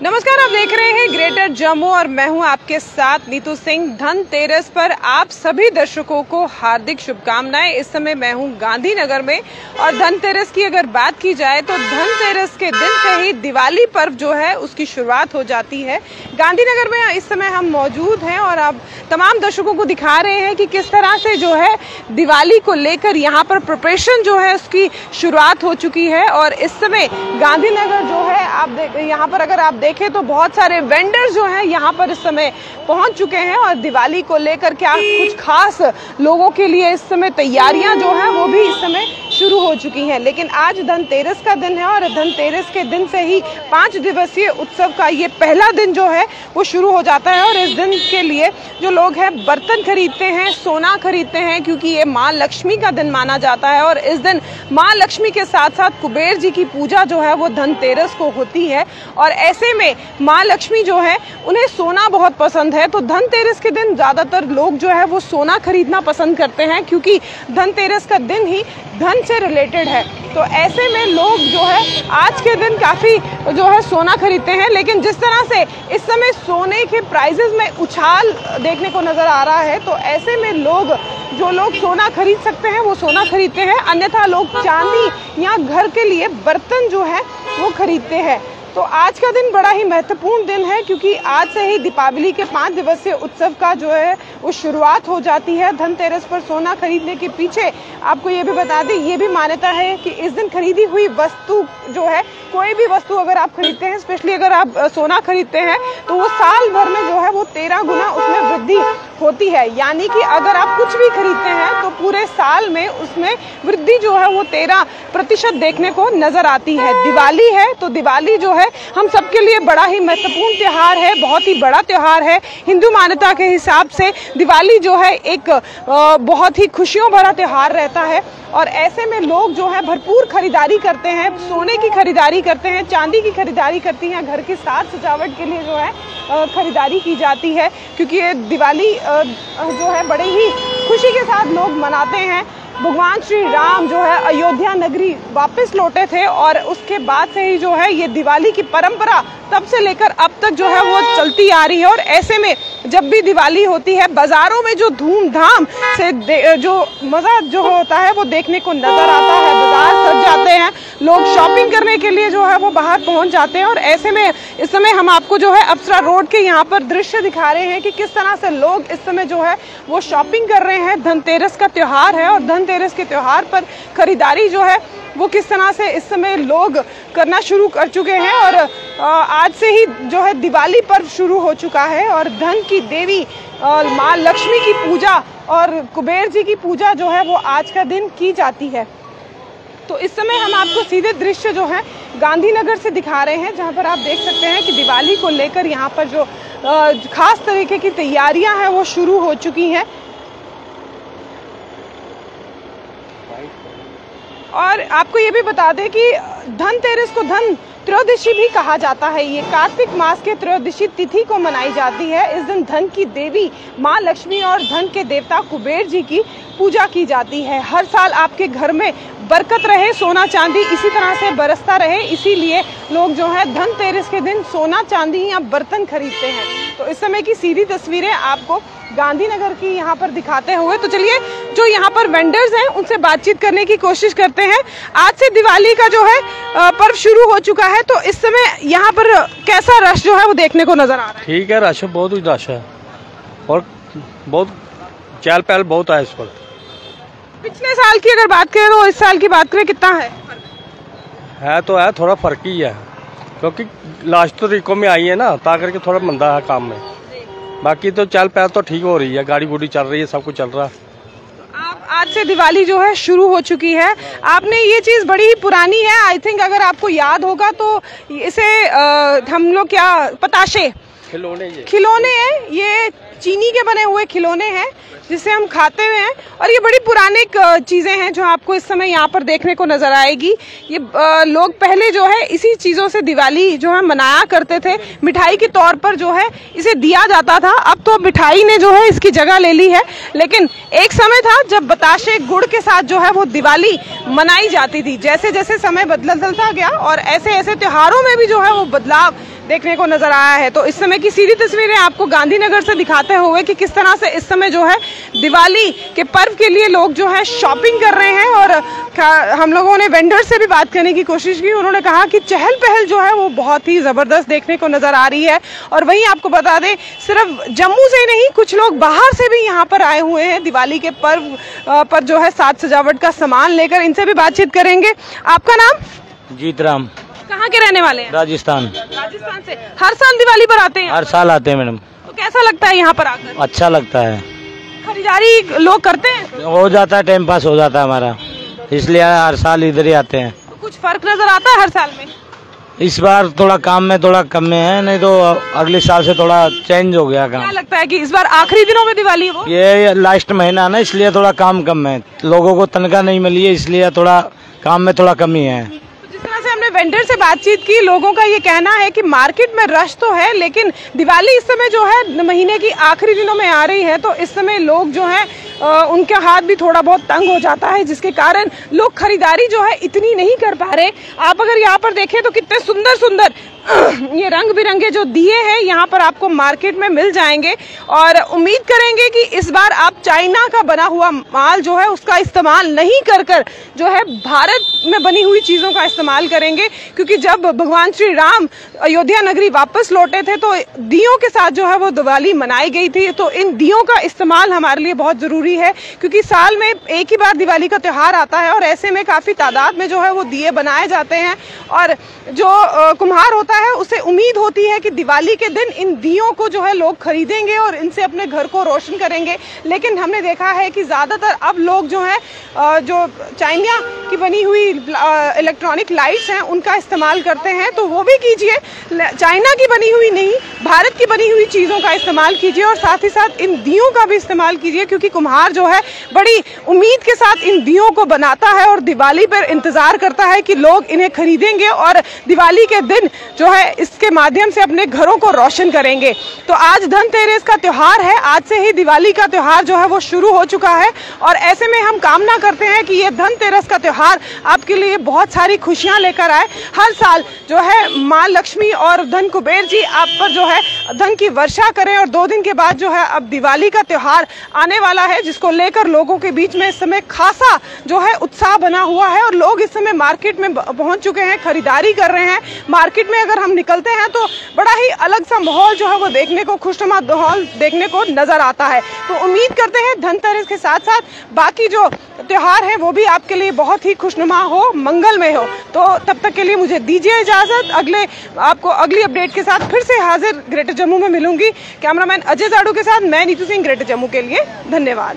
नमस्कार, आप देख रहे हैं ग्रेटर जम्मू और मैं हूं आपके साथ नीतू सिंह। धनतेरस पर आप सभी दर्शकों को हार्दिक शुभकामनाएं। इस समय मैं हूं गांधीनगर में और धनतेरस की अगर बात की जाए तो धनतेरस के दिन से ही दिवाली पर्व जो है उसकी शुरुआत हो जाती है। गांधीनगर में इस समय हम मौजूद हैं और अब तमाम दर्शकों को दिखा रहे हैं कि किस तरह से जो है दिवाली को लेकर यहाँ पर प्रिपरेशन जो है उसकी शुरुआत हो चुकी है। और इस समय गांधीनगर जो है आप यहाँ पर अगर आप देखें तो बहुत सारे वेंडर्स जो हैं यहाँ पर इस समय पहुंच चुके हैं और दिवाली को लेकर क्या कुछ खास लोगों के लिए इस समय तैयारियां जो हैं वो भी इस समय शुरू हो चुकी हैं। लेकिन आज धनतेरस का दिन है और धनतेरस के दिन से ही 5 दिवसीय उत्सव का ये पहला दिन जो है वो शुरू हो जाता है। और इस दिन के लिए जो लोग हैं बर्तन खरीदते हैं, सोना खरीदते हैं, क्योंकि ये माँ लक्ष्मी का दिन माना जाता है और इस दिन माँ लक्ष्मी के साथ साथ कुबेर जी की पूजा जो है वो धनतेरस को होती है। और ऐसे में माँ लक्ष्मी जो है उन्हें सोना बहुत पसंद है, तो धनतेरस के दिन ज्यादातर लोग जो है वो सोना खरीदना पसंद करते हैं, क्योंकि धनतेरस का दिन ही धन से रिलेटेड है। तो ऐसे में लोग जो है आज के दिन काफी जो है सोना खरीदते हैं। लेकिन जिस तरह से इस समय सोने के प्राइसेस में उछाल देखने को नजर आ रहा है, तो ऐसे में जो लोग सोना खरीद सकते हैं वो सोना खरीदते हैं, अन्यथा लोग चांदी या घर के लिए बर्तन जो है वो खरीदते हैं। तो आज का दिन बड़ा ही महत्वपूर्ण दिन है, क्योंकि आज से ही दीपावली के 5 दिवसीय उत्सव का जो है वो शुरुआत हो जाती है। धनतेरस पर सोना खरीदने के पीछे आपको ये भी बता दें, ये भी मान्यता है कि इस दिन खरीदी हुई वस्तु जो है, कोई भी वस्तु अगर आप खरीदते हैं, स्पेशली अगर आप सोना खरीदते हैं, तो वो साल भर में जो है वो 13 गुना उसमें वृद्धि होती है। यानी कि अगर आप कुछ भी खरीदते हैं तो पूरे साल में उसमें वृद्धि जो है वो 13% देखने को नजर आती है। दिवाली है तो दिवाली जो है हम सबके लिए बड़ा ही महत्वपूर्ण त्योहार है, बहुत ही बड़ा त्योहार है। हिंदू मान्यता के हिसाब से दिवाली जो है एक बहुत ही खुशियों भरा त्योहार रहता है। और ऐसे में लोग जो है भरपूर खरीदारी करते हैं, सोने की खरीदारी करते हैं, चांदी की खरीदारी करती हैं, घर की साज सजावट के लिए जो है खरीदारी की जाती है, क्योंकि ये दिवाली जो है बड़े ही खुशी के साथ लोग मनाते हैं। भगवान श्री राम जो है अयोध्या नगरी वापस लौटे थे और उसके बाद से ही जो है ये दिवाली की परंपरा तब से लेकर अब तक जो है वो चलती आ रही है। और ऐसे में जब भी दिवाली होती है, बाजारों में जो धूमधाम से जो मजा जो होता है वो देखने को नजर आता है। बाजार सज जाते हैं, लोग शॉपिंग करने के लिए जो है वो बाहर पहुंच जाते हैं। और ऐसे में इस समय हम आपको जो है अप्सरा रोड के यहाँ पर दृश्य दिखा रहे हैं कि किस तरह से लोग इस समय जो है वो शॉपिंग कर रहे हैं। धनतेरस का त्योहार है और धनतेरस के त्योहार पर खरीदारी जो है वो किस तरह से इस समय लोग करना शुरू कर चुके हैं। और आज से ही जो है दिवाली पर्व शुरू हो चुका है और धन की देवी माँ लक्ष्मी की पूजा और कुबेर जी की पूजा जो है वो आज का दिन की जाती है। तो इस समय हम आपको सीधे दृश्य जो है गांधीनगर से दिखा रहे हैं, जहां पर आप देख सकते हैं कि दिवाली को लेकर यहाँ पर जो खास तरीके की तैयारियां हैं वो शुरू हो चुकी हैं। और आपको ये भी बता दें कि धनतेरस को धन त्रयोदशी भी कहा जाता है। ये कार्तिक मास के त्रयोदशी तिथि को मनाई जाती है। इस दिन धन की देवी माँ लक्ष्मी और धन के देवता कुबेर जी की पूजा की जाती है। हर साल आपके घर में बरकत रहे, सोना चांदी इसी तरह से बरसता रहे, इसीलिए लोग जो है धनतेरस के दिन सोना चांदी या बर्तन खरीदते हैं। तो इस समय की सीधी तस्वीरें आपको गांधीनगर की यहाँ पर दिखाते हुए, तो चलिए जो यहाँ पर वेंडर्स हैं उनसे बातचीत करने की कोशिश करते हैं। आज से दिवाली का जो है पर्व शुरू हो चुका है, तो इस समय यहाँ पर कैसा रश जो है वो देखने को नजर आ रहा है? ठीक है, रश बहुत ही रश है और बहुत चहल पहल बहुत है इस पर। पिछले साल की अगर बात करें तो इस साल की बात करें कितना है तो है थोड़ा फर्क ही है, क्योंकि लास्ट तरीकों में आई है ना, ता करके थोड़ा मंदा है काम में। बाकी तो चल पहल तो ठीक हो रही है, गाड़ी गुड़ी चल रही है, सब कुछ चल रहा है। आज से दिवाली जो है शुरू हो चुकी है। आपने ये चीज बड़ी ही पुरानी है, आई थिंक अगर आपको याद होगा तो इसे हम लोग क्या पताशे खिलौने हैं, ये चीनी के बने हुए खिलौने हैं जिसे हम खाते हुए हैं। और ये बड़ी पुरानी चीजें हैं जो आपको इस समय यहाँ पर देखने को नजर आएगी। ये लोग पहले जो है इसी चीजों से दिवाली जो है मनाया करते थे, मिठाई के तौर पर जो है इसे दिया जाता था। अब तो मिठाई ने जो है इसकी जगह ले ली है, लेकिन एक समय था जब बताशे गुड़ के साथ जो है वो दिवाली मनाई जाती थी। जैसे जैसे समय बदलता गया और ऐसे ऐसे त्योहारों में भी जो है वो बदलाव देखने को नजर आया है। तो इस समय की सीधी तस्वीरें आपको गांधीनगर से दिखाते हुए कि किस तरह से इस समय जो है दिवाली के पर्व के लिए लोग जो है शॉपिंग कर रहे हैं। और हम लोगों ने वेंडर से भी बात करने की कोशिश की, उन्होंने कहा कि चहल पहल जो है वो बहुत ही जबरदस्त देखने को नजर आ रही है। और वहीं आपको बता दें, सिर्फ जम्मू से नहीं, कुछ लोग बाहर से भी यहाँ पर आए हुए हैं दिवाली के पर्व पर जो है साज सजावट का सामान लेकर। इनसे भी बातचीत करेंगे। आपका नाम? जीत राम। कहाँ के रहने वाले हैं? राजस्थान। राजस्थान से। हर साल दिवाली पर आते हैं? हर साल आते हैं मैडम। तो कैसा लगता है यहाँ पर आकर? अच्छा लगता है। खरीदारी लोग करते हैं? हो जाता है, टाइम पास हो जाता है हमारा, इसलिए हर साल इधर ही आते हैं। तो कुछ फर्क नजर आता है हर साल में? इस बार थोड़ा काम में थोड़ा कम में है, नहीं तो अगले साल से थोड़ा चेंज हो गया काम। क्या लगता है कि इस बार आखिरी दिनों में दिवाली है? वो ये लास्ट महीना ना, इसलिए थोड़ा काम कम है, लोगों को तनख्वाह नहीं मिली है, इसलिए थोड़ा काम में थोड़ा कमी है। जिस तरह से हमने वेंडर से बातचीत की, लोगों का ये कहना है कि मार्केट में रश तो है, लेकिन दिवाली इस समय जो है महीने की आखिरी दिनों में आ रही है, तो इस समय लोग जो है उनके हाथ भी थोड़ा बहुत तंग हो जाता है, जिसके कारण लोग खरीदारी जो है इतनी नहीं कर पा रहे। आप अगर यहाँ पर देखें तो कितने सुंदर सुंदर ये रंग बिरंगे जो दिए हैं यहाँ पर आपको मार्केट में मिल जाएंगे। और उम्मीद करेंगे कि इस बार आप चाइना का बना हुआ माल जो है उसका इस्तेमाल नहीं कर कर जो है भारत में बनी हुई चीजों का इस्तेमाल करेंगे, क्योंकि जब भगवान श्री राम अयोध्या नगरी वापस लौटे थे तो दियों के साथ जो है वो दिवाली मनाई गई थी। तो इन दियों का इस्तेमाल हमारे लिए बहुत जरूरी है, क्योंकि साल में एक ही बार दिवाली का त्योहार आता है और ऐसे में काफी तादाद में जो है वो दिए बनाए जाते हैं। और जो कुम्हार होता है उसे उम्मीद होती है कि दिवाली के दिन इन दियों को जो है लोग खरीदेंगे और इनसे अपने घर को रोशन करेंगे। लेकिन हमने देखा है कि ज्यादातर अब लोग जो है जो चाइना की बनी हुई इलेक्ट्रॉनिक लाइट्स हैं उनका इस्तेमाल करते हैं। तो वो भी कीजिए, चाइना की बनी हुई नहीं, भारत की बनी हुई चीजों का इस्तेमाल कीजिए और साथ ही साथ इन दियों का भी इस्तेमाल कीजिए, क्योंकि कुम्हार जो है बड़ी उम्मीद के साथ इन दियों को बनाता है और दिवाली पर इंतजार करता है कि लोग इन्हें खरीदेंगे और दिवाली के दिन जो है इसके माध्यम से अपने घरों को रोशन करेंगे। तो आज धनतेरस का त्योहार है, आज से ही दिवाली का त्योहार जो है वो शुरू हो चुका है और ऐसे में हम कामना करते हैं कि ये धनतेरस का त्योहार आपके लिए बहुत सारी खुशियां लेकर आए। हर साल जो है माँ लक्ष्मी और धन कुबेर जी आप पर जो है धन की वर्षा करें। और 2 दिन के बाद जो है अब दिवाली का त्योहार आने वाला है, जिसको लेकर लोगों के बीच में इस समय खासा जो है उत्साह बना हुआ है और लोग इस समय मार्केट में पहुंच चुके हैं, खरीदारी कर रहे हैं। मार्केट में अगर हम निकलते हैं तो बड़ा ही अलग सा माहौल जो है वो देखने को, खुशनुमा माहौल देखने को नजर आता है। तो उम्मीद करते हैं धनतेरस के साथ साथ बाकी जो त्योहार है वो भी आपके लिए बहुत ही खुशनुमा हो, मंगलमय हो। तो तब तक के लिए मुझे दीजिए इजाजत, आपको अगली अपडेट के साथ फिर से हाजिर ग्रेटर जम्मू में मिलूंगी। कैमरामैन अजय जाड़ू के साथ मैं नीतू सिंह, ग्रेटर जम्मू के लिए। धन्यवाद।